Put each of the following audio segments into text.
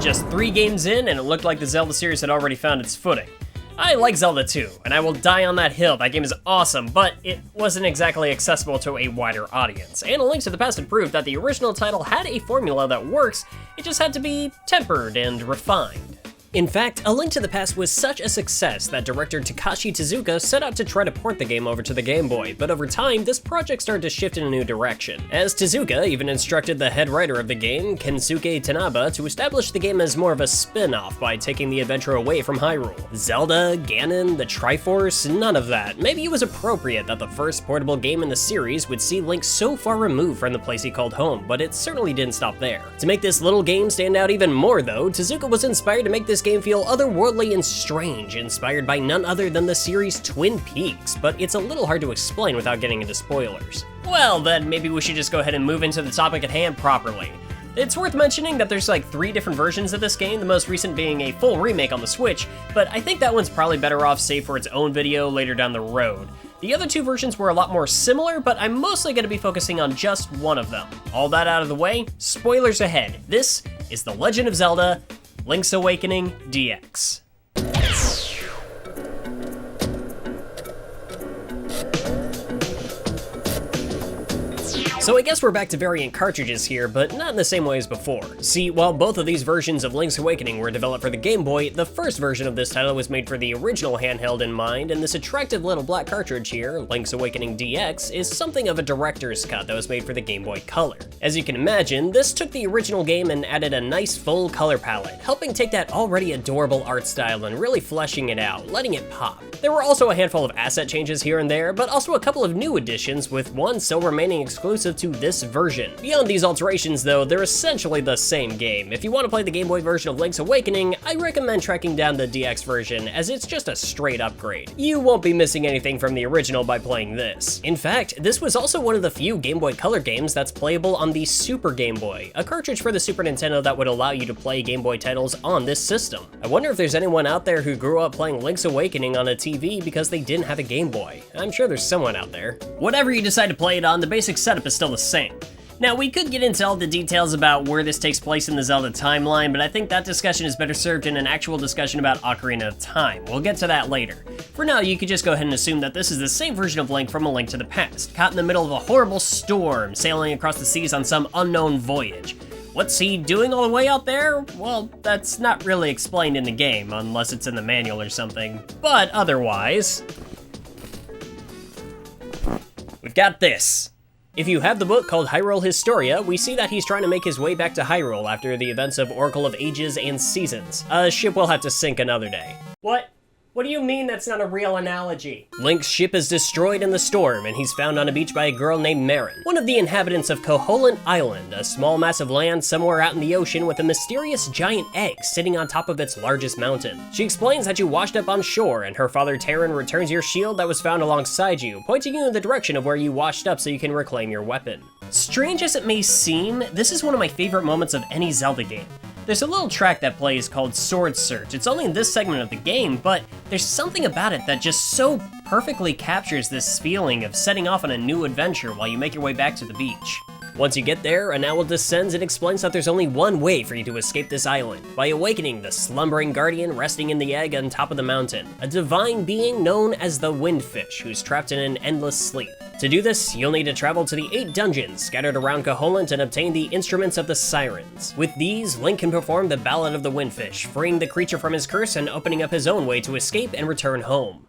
just 3 games in, and it looked like the Zelda series had already found its footing. I like Zelda 2, and I will die on that hill. That game is awesome, but it wasn't exactly accessible to a wider audience. And A Link to the Past had proved that the original title had a formula that works, it just had to be tempered and refined. In fact, A Link to the Past was such a success that director Takashi Tezuka set out to try to port the game over to the Game Boy, but over time, this project started to shift in a new direction, as Tezuka even instructed the head writer of the game, Kensuke Tanaba, to establish the game as more of a spin-off by taking the adventure away from Hyrule. Zelda, Ganon, the Triforce, none of that. Maybe it was appropriate that the first portable game in the series would see Link so far removed from the place he called home, but it certainly didn't stop there. To make this little game stand out even more though, Tezuka was inspired to make this game feel otherworldly and strange, inspired by none other than the series Twin Peaks, but it's a little hard to explain without getting into spoilers. Well, then maybe we should just go ahead and move into the topic at hand properly. It's worth mentioning that there's like 3 different versions of this game, the most recent being a full remake on the Switch, but I think that one's probably better off saved for its own video later down the road. The other 2 versions were a lot more similar, but I'm mostly going to be focusing on just one of them. All that out of the way, spoilers ahead. This is The Legend of Zelda Link's Awakening DX. So I guess we're back to variant cartridges here, but not in the same way as before. See, while both of these versions of Link's Awakening were developed for the Game Boy, the first version of this title was made for the original handheld in mind, and this attractive little black cartridge here, Link's Awakening DX, is something of a director's cut that was made for the Game Boy Color. As you can imagine, this took the original game and added a nice full color palette, helping take that already adorable art style and really fleshing it out, letting it pop. There were also a handful of asset changes here and there, but also a couple of new additions, with one still remaining exclusive to this version. Beyond these alterations though, they're essentially the same game. If you want to play the Game Boy version of Link's Awakening, I recommend tracking down the DX version, as it's just a straight upgrade. You won't be missing anything from the original by playing this. In fact, this was also one of the few Game Boy Color games that's playable on the Super Game Boy, a cartridge for the Super Nintendo that would allow you to play Game Boy titles on this system. I wonder if there's anyone out there who grew up playing Link's Awakening on a TV because they didn't have a Game Boy. I'm sure there's someone out there. Whatever you decide to play it on, the basic setup is still the same. Now, we could get into all the details about where this takes place in the Zelda timeline, but I think that discussion is better served in an actual discussion about Ocarina of Time. We'll get to that later. For now, you could just go ahead and assume that this is the same version of Link from A Link to the Past, caught in the middle of a horrible storm, sailing across the seas on some unknown voyage. What's he doing all the way out there? Well, that's not really explained in the game, unless it's in the manual or something. But otherwise, we've got this. If you have the book called Hyrule Historia, we see that he's trying to make his way back to Hyrule after the events of Oracle of Ages and Seasons. A ship will have to sink another day. What? What do you mean that's not a real analogy? Link's ship is destroyed in the storm, and he's found on a beach by a girl named Marin, one of the inhabitants of Koholint Island, a small mass of land somewhere out in the ocean with a mysterious giant egg sitting on top of its largest mountain. She explains that you washed up on shore, and her father Terran returns your shield that was found alongside you, pointing you in the direction of where you washed up so you can reclaim your weapon. Strange as it may seem, this is one of my favorite moments of any Zelda game. There's a little track that plays called Sword Search. It's only in this segment of the game, but there's something about it that just so perfectly captures this feeling of setting off on a new adventure while you make your way back to the beach. Once you get there, an owl descends and explains that there's only one way for you to escape this island, by awakening the slumbering guardian resting in the egg on top of the mountain, a divine being known as the Windfish, who's trapped in an endless sleep. To do this, you'll need to travel to the 8 dungeons scattered around Koholint and obtain the instruments of the Sirens. With these, Link can perform the Ballad of the Windfish, freeing the creature from his curse and opening up his own way to escape and return home.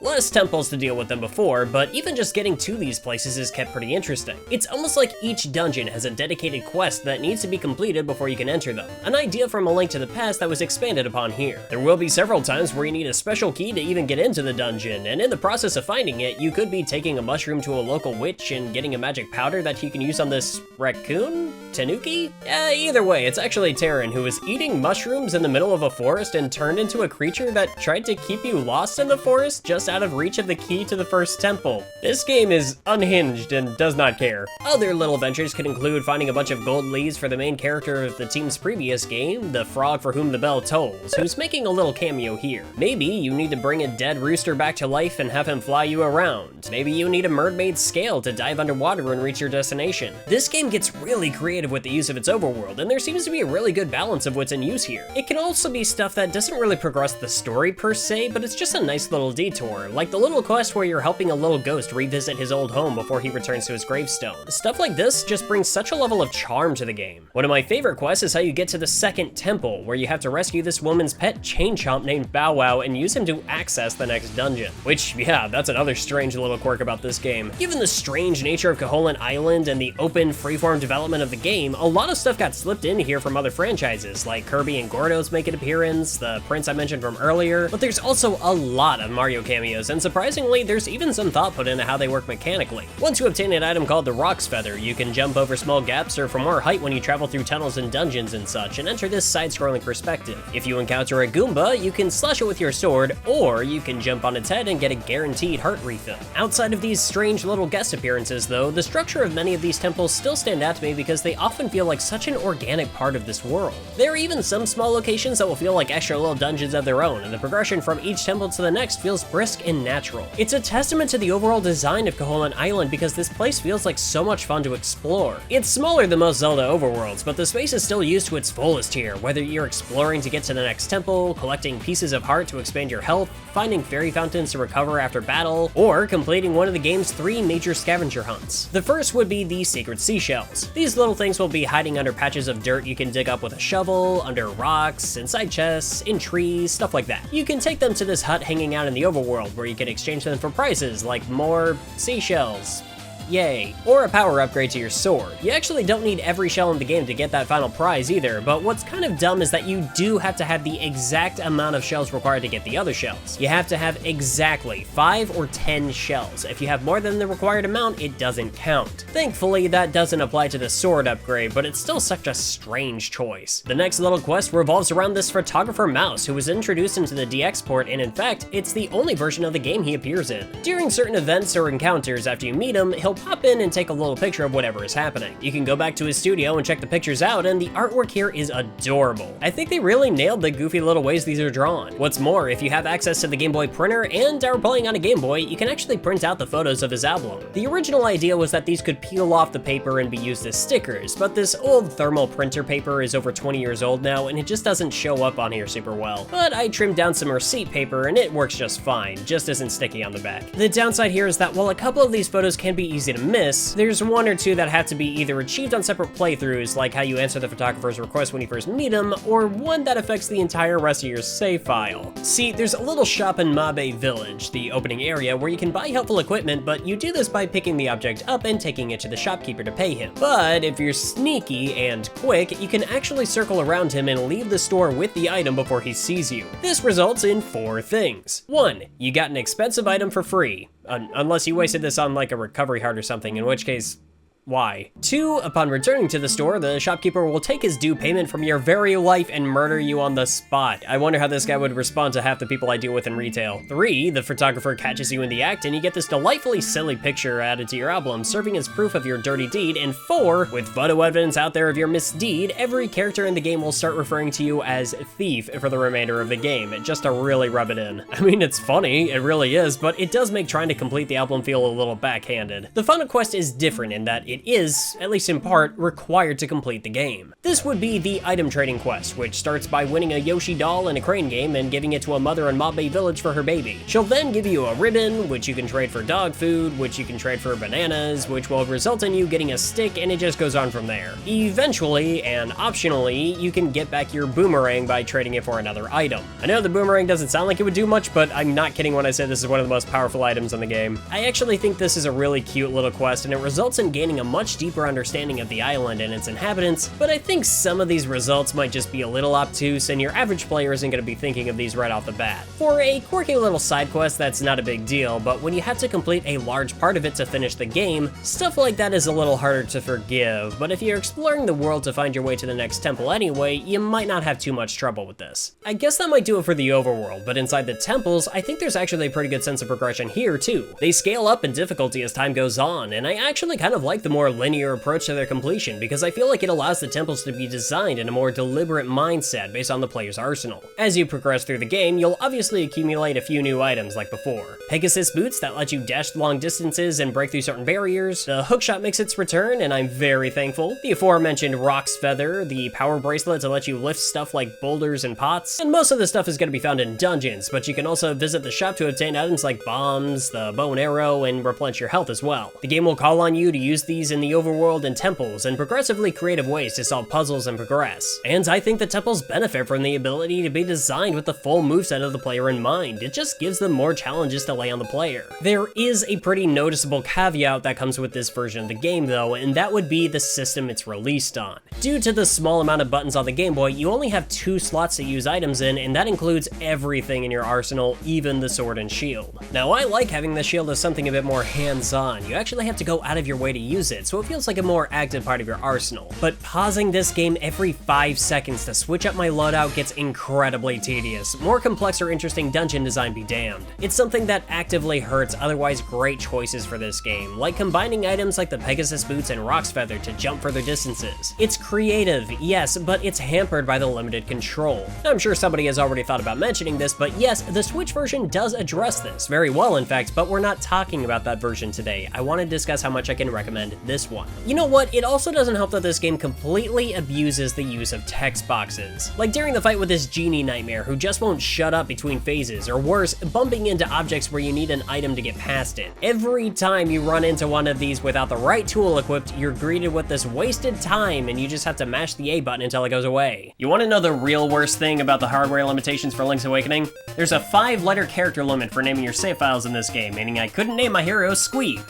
Less temples to deal with than before, but even just getting to these places is kept pretty interesting. It's almost like each dungeon has a dedicated quest that needs to be completed before you can enter them, an idea from A Link to the Past that was expanded upon here. There will be several times where you need a special key to even get into the dungeon, and in the process of finding it, you could be taking a mushroom to a local witch and getting a magic powder that you can use on this raccoon? Tanuki? Either way, it's actually Terran, who was eating mushrooms in the middle of a forest and turned into a creature that tried to keep you lost in the forest just out out of reach of the key to the first temple. This game is unhinged and does not care. Other little ventures could include finding a bunch of gold leaves for the main character of the team's previous game, the frog for whom the bell tolls, who's making a little cameo here. Maybe you need to bring a dead rooster back to life and have him fly you around. Maybe you need a mermaid's scale to dive underwater and reach your destination. This game gets really creative with the use of its overworld, and there seems to be a really good balance of what's in use here. It can also be stuff that doesn't really progress the story per se, but it's just a nice little detour, like the little quest where you're helping a little ghost revisit his old home before he returns to his gravestone. Stuff like this just brings such a level of charm to the game. One of my favorite quests is how you get to the second temple, where you have to rescue this woman's pet chain chomp named Bow Wow and use him to access the next dungeon. Which, yeah, that's another strange little quirk about this game. Given the strange nature of Koholint Island and the open, freeform development of the game, a lot of stuff got slipped in here from other franchises, like Kirby and Gordos make an appearance, the prince I mentioned from earlier, but there's also a lot of Mario cameos, and surprisingly, there's even some thought put into how they work mechanically. Once you obtain an item called the Rock's Feather, you can jump over small gaps or for more height when you travel through tunnels and dungeons and such, and enter this side-scrolling perspective. If you encounter a Goomba, you can slash it with your sword, or you can jump on its head and get a guaranteed heart refill. Outside of these strange little guest appearances though, the structure of many of these temples still stand out to me because they often feel like such an organic part of this world. There are even some small locations that will feel like extra little dungeons of their own, and the progression from each temple to the next feels brisk and natural. It's a testament to the overall design of Koholint Island because this place feels like so much fun to explore. It's smaller than most Zelda overworlds, but the space is still used to its fullest here, whether you're exploring to get to the next temple, collecting pieces of heart to expand your health, finding fairy fountains to recover after battle, or completing one of the game's 3 major scavenger hunts. The first would be the secret seashells. These little things will be hiding under patches of dirt you can dig up with a shovel, under rocks, inside chests, in trees, stuff like that. You can take them to this hut hanging out in the overworld where you can exchange them for prizes like more seashells. Yay. Or a power upgrade to your sword. You actually don't need every shell in the game to get that final prize either, but what's kind of dumb is that you do have to have the exact amount of shells required to get the other shells. You have to have exactly 5 or 10 shells. If you have more than the required amount, it doesn't count. Thankfully, that doesn't apply to the sword upgrade, but it's still such a strange choice. The next little quest revolves around this photographer mouse who was introduced into the DX port, and in fact, it's the only version of the game he appears in. During certain events or encounters after you meet him, he'll pop in and take a little picture of whatever is happening. You can go back to his studio and check the pictures out, and the artwork here is adorable. I think they really nailed the goofy little ways these are drawn. What's more, if you have access to the Game Boy printer and are playing on a Game Boy, you can actually print out the photos of his album. The original idea was that these could peel off the paper and be used as stickers, but this old thermal printer paper is over 20 years old now, and it just doesn't show up on here super well. But I trimmed down some receipt paper and it works just fine, just isn't sticky on the back. The downside here is that while a couple of these photos can be easy to miss, there's one or two that have to be either achieved on separate playthroughs, like how you answer the photographer's request when you first meet him, or one that affects the entire rest of your save file. See, there's a little shop in Mabe Village, the opening area, where you can buy helpful equipment, but you do this by picking the object up and taking it to the shopkeeper to pay him. But if you're sneaky and quick, you can actually circle around him and leave the store with the item before he sees you. This results in 4 things. 1, you got an expensive item for free. Unless you wasted this on like a recovery heart or something, in which case, why? 2, upon returning to the store, the shopkeeper will take his due payment from your very life and murder you on the spot. I wonder how this guy would respond to half the people I deal with in retail. 3, the photographer catches you in the act and you get this delightfully silly picture added to your album, serving as proof of your dirty deed. And 4, with photo evidence out there of your misdeed, every character in the game will start referring to you as Thief for the remainder of the game, just to really rub it in. I mean, it's funny, it really is, but it does make trying to complete the album feel a little backhanded. The final quest is different in that it is, at least in part, required to complete the game. This would be the item trading quest, which starts by winning a Yoshi doll in a crane game and giving it to a mother in Mabe Village for her baby. She'll then give you a ribbon, which you can trade for dog food, which you can trade for bananas, which will result in you getting a stick, and it just goes on from there. Eventually, and optionally, you can get back your boomerang by trading it for another item. I know the boomerang doesn't sound like it would do much, but I'm not kidding when I say this is one of the most powerful items in the game. I actually think this is a really cute little quest, and it results in gaining a much deeper understanding of the island and its inhabitants, but I think some of these results might just be a little obtuse and your average player isn't going to be thinking of these right off the bat. For a quirky little side quest, that's not a big deal, but when you have to complete a large part of it to finish the game, stuff like that is a little harder to forgive, but if you're exploring the world to find your way to the next temple anyway, you might not have too much trouble with this. I guess that might do it for the overworld, but inside the temples, I think there's actually a pretty good sense of progression here too. They scale up in difficulty as time goes on, and I actually kind of like the more linear approach to their completion because I feel like it allows the temples to be designed in a more deliberate mindset based on the player's arsenal. As you progress through the game, you'll obviously accumulate a few new items like before. Pegasus boots that let you dash long distances and break through certain barriers, the hookshot makes its return and I'm very thankful, the aforementioned Rock's Feather, the power bracelet to let you lift stuff like boulders and pots, and most of the stuff is going to be found in dungeons, but you can also visit the shop to obtain items like bombs, the bow and arrow, and replenish your health as well. The game will call on you to use these in the overworld and temples in progressively creative ways to solve puzzles and progress, and I think the temples benefit from the ability to be designed with the full moveset of the player in mind. It just gives them more challenges to lay on the player. There is a pretty noticeable caveat that comes with this version of the game though, and that would be the system it's released on. Due to the small amount of buttons on the Game Boy, you only have 2 slots to use items in, and that includes everything in your arsenal, even the sword and shield. Now I like having the shield as something a bit more hands-on. You actually have to go out of your way to use it, so it feels like a more active part of your arsenal. But pausing this game every 5 seconds to switch up my loadout gets incredibly tedious. More complex or interesting dungeon design be damned. It's something that actively hurts otherwise great choices for this game, like combining items like the Pegasus boots and Rock's Feather to jump further distances. It's creative, yes, but it's hampered by the limited control. I'm sure somebody has already thought about mentioning this, but yes, the Switch version does address this, very well in fact, but we're not talking about that version today. I want to discuss how much I can recommend this one. You know what, it also doesn't help that this game completely abuses the use of text boxes. Like during the fight with this genie nightmare who just won't shut up between phases, or worse, bumping into objects where you need an item to get past it. Every time you run into one of these without the right tool equipped, you're greeted with this wasted time and you just have to mash the A button until it goes away. You want to know the real worst thing about the hardware limitations for Link's Awakening? There's a 5-letter character limit for naming your save files in this game, meaning I couldn't name my hero Squeeb.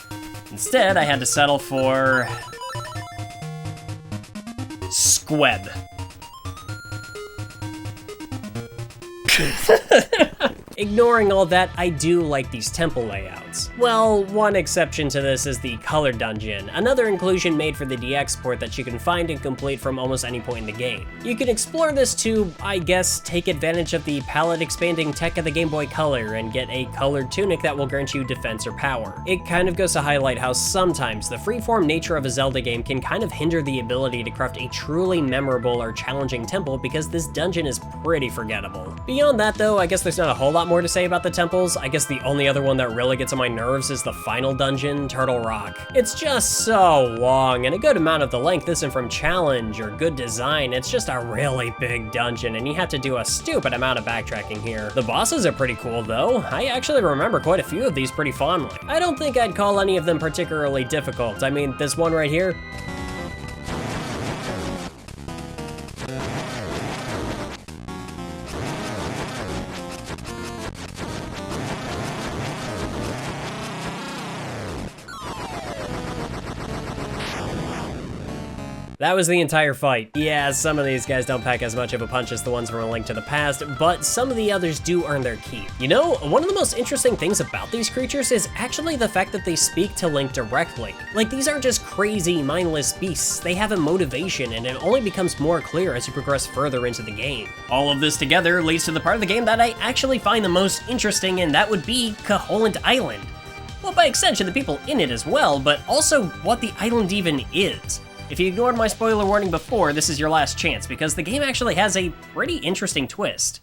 Instead, I had to settle for Squeb. Ignoring all that, I do like these temple layouts. Well, one exception to this is the Color Dungeon, another inclusion made for the DX port that you can find and complete from almost any point in the game. You can explore this to, I guess, take advantage of the palette expanding tech of the Game Boy Color and get a colored tunic that will grant you defense or power. It kind of goes to highlight how sometimes the freeform nature of a Zelda game can kind of hinder the ability to craft a truly memorable or challenging temple because this dungeon is pretty forgettable. Beyond that though, I guess there's not a whole lot more to say about the temples. I guess the only other one that really gets on my nerves is the final dungeon, Turtle Rock. It's just so long, and a good amount of the length isn't from challenge or good design, it's just a really big dungeon, and you have to do a stupid amount of backtracking here. The bosses are pretty cool though. I actually remember quite a few of these pretty fondly. I don't think I'd call any of them particularly difficult. I mean, this one right here, that was the entire fight. Yeah, some of these guys don't pack as much of a punch as the ones from A Link to the Past, but some of the others do earn their keep. You know, one of the most interesting things about these creatures is actually the fact that they speak to Link directly. Like, these aren't just crazy, mindless beasts, they have a motivation, and it only becomes more clear as you progress further into the game. All of this together leads to the part of the game that I actually find the most interesting, and that would be Koholint Island. Well, by extension, the people in it as well, but also what the island even is. If you ignored my spoiler warning before, this is your last chance, because the game actually has a pretty interesting twist.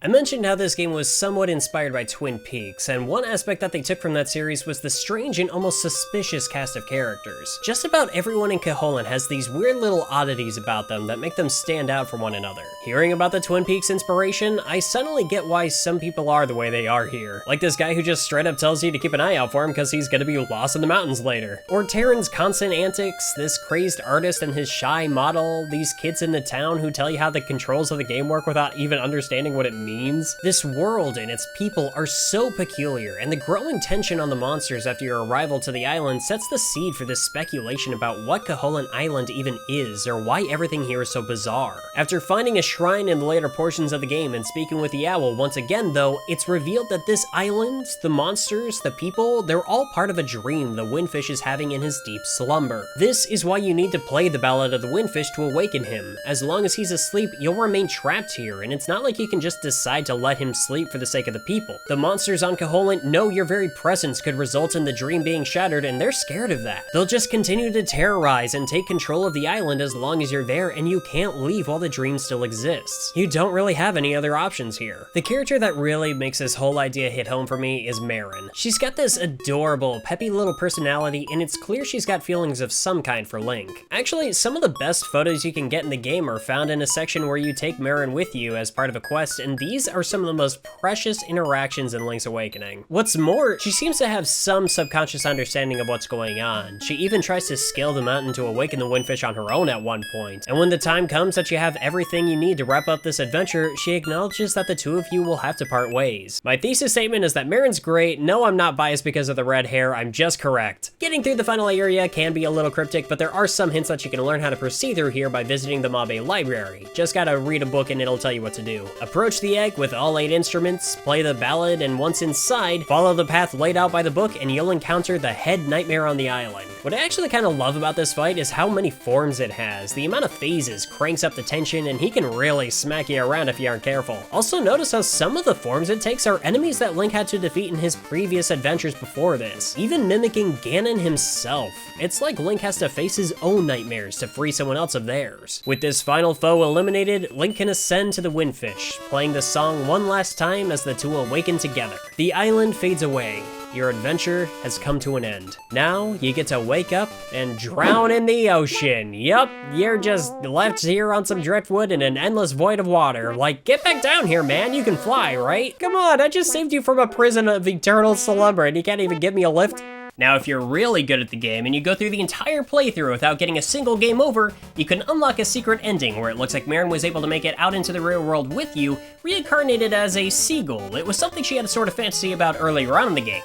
I mentioned how this game was somewhat inspired by Twin Peaks, and one aspect that they took from that series was the strange and almost suspicious cast of characters. Just about everyone in Koholint has these weird little oddities about them that make them stand out from one another. Hearing about the Twin Peaks inspiration, I suddenly get why some people are the way they are here. Like this guy who just straight up tells you to keep an eye out for him because he's gonna be lost in the mountains later. Or Terran's constant antics, this crazed artist and his shy model, these kids in the town who tell you how the controls of the game work without even understanding what it means. means? This world and its people are so peculiar, and the growing tension on the monsters after your arrival to the island sets the seed for this speculation about what Koholint Island even is, or why everything here is so bizarre. After finding a shrine in the later portions of the game and speaking with the owl once again though, it's revealed that this island, the monsters, the people, they're all part of a dream the Windfish is having in his deep slumber. This is why you need to play the Ballad of the Windfish to awaken him. As long as he's asleep, you'll remain trapped here, and it's not like you can just decide to let him sleep for the sake of the people. The monsters on Koholint know your very presence could result in the dream being shattered, and they're scared of that. They'll just continue to terrorize and take control of the island as long as you're there, and you can't leave while the dream still exists. You don't really have any other options here. The character that really makes this whole idea hit home for me is Marin. She's got this adorable, peppy little personality, and it's clear she's got feelings of some kind for Link. Actually, some of the best photos you can get in the game are found in a section where you take Marin with you as part of a quest, and these are some of the most precious interactions in Link's Awakening. What's more, she seems to have some subconscious understanding of what's going on. She even tries to scale the mountain to awaken the Windfish on her own at one point, and when the time comes that you have everything you need to wrap up this adventure, she acknowledges that the two of you will have to part ways. My thesis statement is that Marin's great. No, I'm not biased because of the red hair, I'm just correct. Getting through the final area can be a little cryptic, but there are some hints that you can learn how to proceed through here by visiting the Mabe library. Just gotta read a book and it'll tell you what to do. Approach the egg with all 8 instruments, play the ballad, and once inside, follow the path laid out by the book and you'll encounter the head nightmare on the island. What I actually kind of love about this fight is how many forms it has. The amount of phases cranks up the tension, and he can really smack you around if you aren't careful. Also notice how some of the forms it takes are enemies that Link had to defeat in his previous adventures before this, even mimicking Ganon himself. It's like Link has to face his own nightmares to free someone else of theirs. With this final foe eliminated, Link can ascend to the Windfish, playing the song one last time as the two awaken together. The island fades away. Your adventure has come to an end. Now, you get to wake up and drown in the ocean. Yup, you're just left here on some driftwood in an endless void of water. Like, get back down here, man, you can fly, right? Come on, I just saved you from a prison of eternal slumber and you can't even give me a lift? Now, if you're really good at the game and you go through the entire playthrough without getting a single game over, you can unlock a secret ending where it looks like Marin was able to make it out into the real world with you, reincarnated as a seagull. It was something she had a sort of fantasy about earlier on in the game.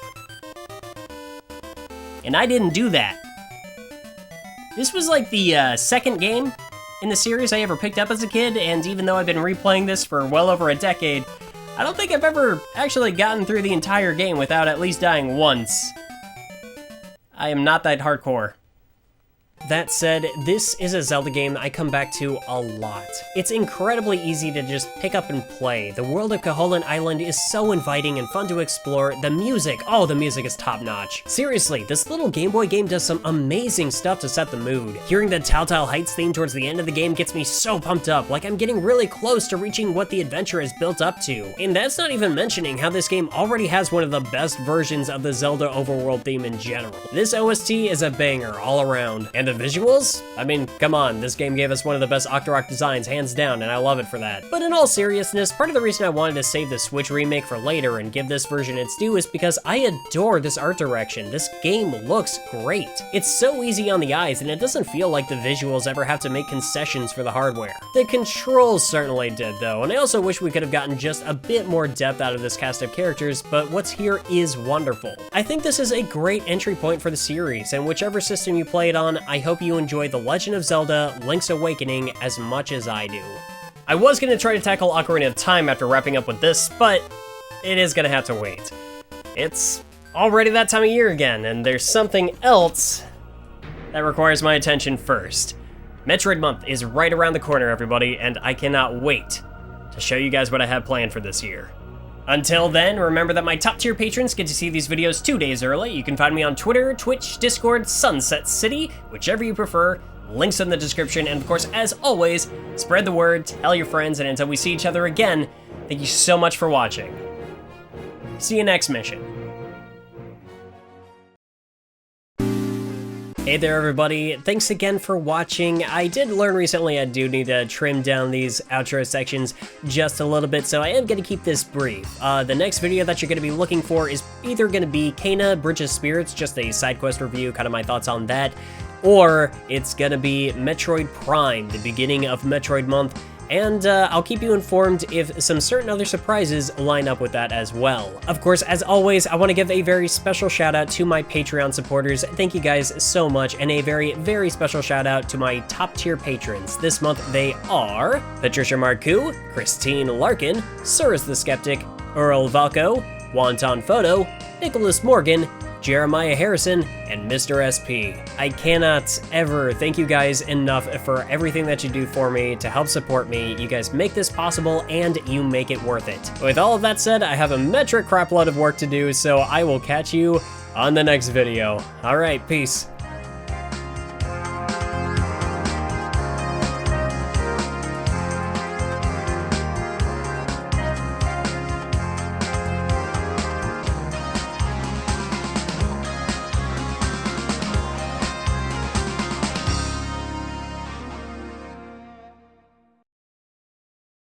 And I didn't do that. This was like the second game in the series I ever picked up as a kid, and even though I've been replaying this for well over a decade, I don't think I've ever actually gotten through the entire game without at least dying once. I am not that hardcore. That said, this is a Zelda game I come back to a lot. It's incredibly easy to just pick up and play. The world of Koholint Island is so inviting and fun to explore. The music, oh, the music is top notch. Seriously, this little Game Boy game does some amazing stuff to set the mood. Hearing the Telltale Heights theme towards the end of the game gets me so pumped up, like I'm getting really close to reaching what the adventure is built up to. And that's not even mentioning how this game already has one of the best versions of the Zelda overworld theme in general. This OST is a banger all around, and the visuals? I mean, come on, this game gave us one of the best Octorok designs, hands down, and I love it for that. But in all seriousness, part of the reason I wanted to save the Switch remake for later and give this version its due is because I adore this art direction. This game looks great. It's so easy on the eyes, and it doesn't feel like the visuals ever have to make concessions for the hardware. The controls certainly did, though, and I also wish we could have gotten just a bit more depth out of this cast of characters, but what's here is wonderful. I think this is a great entry point for the series, and whichever system you play it on, I hope you enjoy The Legend of Zelda Link's Awakening as much as I do. I was going to try to tackle Ocarina of Time after wrapping up with this, but it is going to have to wait. It's already that time of year again, and there's something else that requires my attention first. Metroid Month is right around the corner, everybody, and I cannot wait to show you guys what I have planned for this year. Until then, remember that my top tier patrons get to see these videos 2 days early. You can find me on Twitter, Twitch, Discord, Sunset City, whichever you prefer. Links in the description, and of course, as always, spread the word, tell your friends, and until we see each other again, thank you so much for watching. See you next mission. Hey there everybody, thanks again for watching. I did learn recently I do need to trim down these outro sections just a little bit, so I am going to keep this brief. The next video that you're going to be looking for is either going to be Kena Bridge of Spirits, just a side quest review, kind of my thoughts on that, or it's going to be Metroid Prime, the beginning of Metroid Month. and I'll keep you informed if some certain other surprises line up with that as well. Of course, as always, I want to give a very special shout out to my Patreon supporters. Thank you guys so much, and a very, very special shout out to my top tier patrons. This month they are Patricia Marcoux, Christine Larkin, Cyrus the Skeptic, Earl Valco, Wonton Photo, Nicholas Morgan, Jeremiah Harrison, and Mr. SP. I cannot ever thank you guys enough for everything that you do for me to help support me. You guys make this possible, and you make it worth it. With all of that said, I have a metric crapload of work to do, so I will catch you on the next video. Alright, peace.